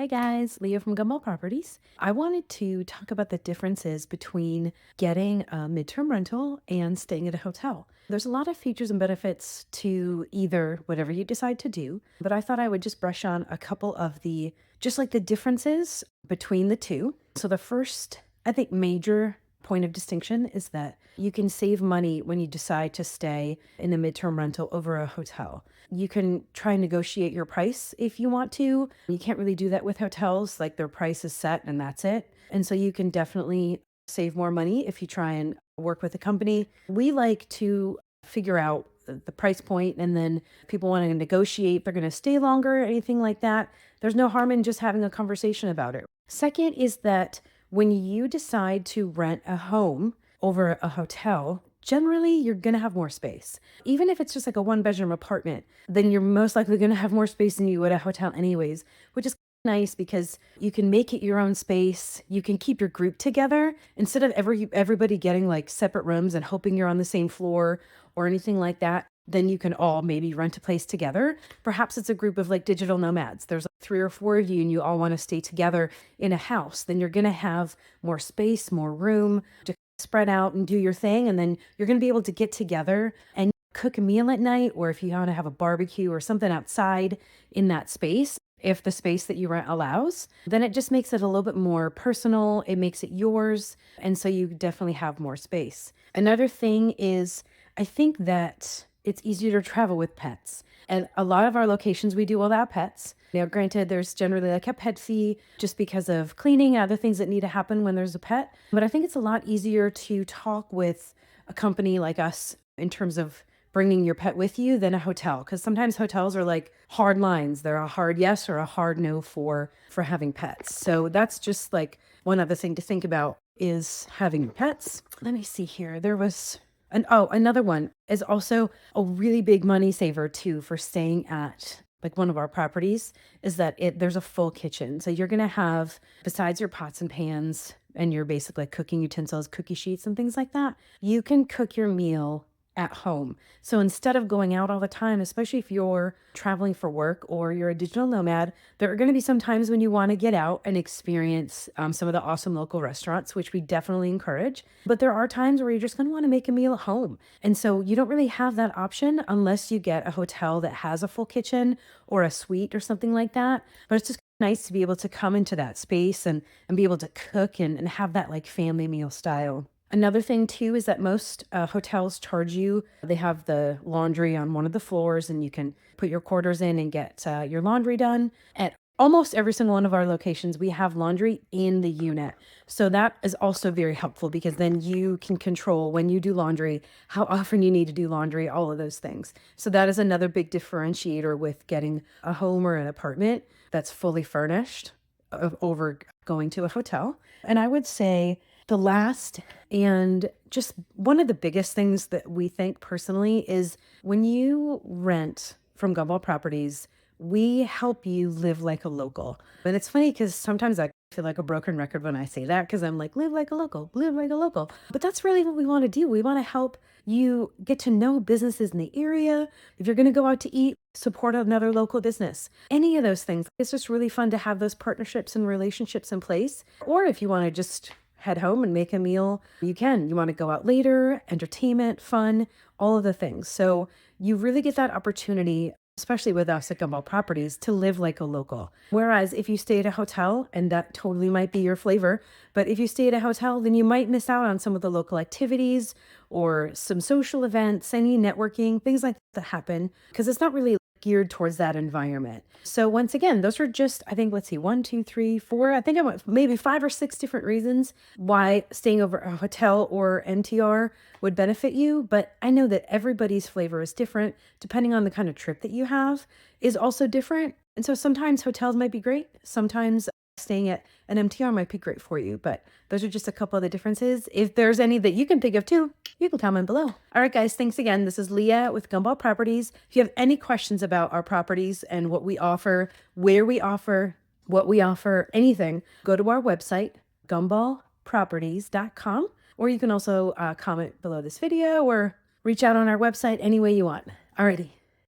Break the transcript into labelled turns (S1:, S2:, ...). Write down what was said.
S1: Hi guys, Leah from Gumball Properties. I wanted to talk about the differences between getting a midterm rental and staying at a hotel. There's a lot of features and benefits to either whatever you decide to do, but I thought I would just brush on a couple of the differences between the two. So the first, I think, major point of distinction is that you can save money when you decide to stay in a midterm rental over a hotel. You can try and negotiate your price if you want to. You can't really do that with hotels, like their price is set and that's it. And so you can definitely save more money if you try and work with a company. We like to figure out the price point, and then people want to negotiate if they're going to stay longer or anything like that. There's no harm in just having a conversation about it. Second is that when you decide to rent a home over a hotel, generally you're going to have more space. Even if it's just like a one-bedroom apartment, then you're most likely going to have more space than you would at a hotel anyways, which is nice because you can make it your own space. You can keep your group together instead of everybody getting like separate rooms and hoping you're on the same floor or anything like that. Then you can all maybe rent a place together. Perhaps it's a group of like digital nomads. There's like 3 or 4 of you and you all want to stay together in a house. Then you're going to have more space, more room to spread out and do your thing. And then you're going to be able to get together and cook a meal at night, or if you want to have a barbecue or something outside in that space, if the space that you rent allows, then it just makes it a little bit more personal. It makes it yours. And so you definitely have more space. Another thing is, I think that it's easier to travel with pets. And a lot of our locations, we do allow pets. Now, granted, there's generally like a pet fee just because of cleaning and other things that need to happen when there's a pet. But I think it's a lot easier to talk with a company like us in terms of bringing your pet with you than a hotel, because sometimes hotels are like hard lines. They're a hard yes or a hard no for having pets. So that's just like one other thing to think about is having pets. Let me see here. There was another one is also a really big money saver too for staying at like one of our properties is that there's a full kitchen. So you're going to have, besides your pots and pans and your basic like cooking utensils, cookie sheets and things like that, you can cook your meal at home. So instead of going out all the time, especially if you're traveling for work or you're a digital nomad, there are going to be some times when you want to get out and experience some of the awesome local restaurants, which we definitely encourage. But there are times where you're just going to want to make a meal at home. And so you don't really have that option unless you get a hotel that has a full kitchen or a suite or something like that. But it's just nice to be able to come into that space and be able to cook and have that like family meal style. Another thing too is that most hotels charge you. They have the laundry on one of the floors, and you can put your quarters in and get your laundry done. At almost every single one of our locations, we have laundry in the unit. So that is also very helpful because then you can control when you do laundry, how often you need to do laundry, all of those things. So that is another big differentiator with getting a home or an apartment that's fully furnished over going to a hotel. And I would say the last and just one of the biggest things that we think personally is when you rent from Gumball Properties, we help you live like a local. And it's funny because sometimes I feel like a broken record when I say that because I'm like, live like a local, live like a local. But that's really what we want to do. We want to help you get to know businesses in the area. If you're going to go out to eat, support another local business. Any of those things. It's just really fun to have those partnerships and relationships in place. Or if you want to just head home and make a meal, you can. You want to go out later, entertainment, fun, all of the things. So you really get that opportunity, especially with us at Gumball Properties, to live like a local. Whereas if you stay at a hotel, and that totally might be your flavor, but if you stay at a hotel, then you might miss out on some of the local activities or some social events, any networking, things like that happen, because it's not really geared towards that environment. So once again, those are just, I think, let's see, 1, 2, 3, 4, I think I went maybe 5 or 6 different reasons why staying over a hotel or MTR would benefit you. But I know that everybody's flavor is different depending on the kind of trip that you have is also different. And so sometimes hotels might be great. Sometimes staying at an MTR might be great for you, but those are just a couple of the differences. If there's any that you can think of too, you can comment below. All right, guys, thanks again. This is Leah with Gumball Properties. If you have any questions about our properties and what we offer, where we offer, what we offer, anything, go to our website, gumballproperties.com, or you can also comment below this video or reach out on our website any way you want. Alrighty.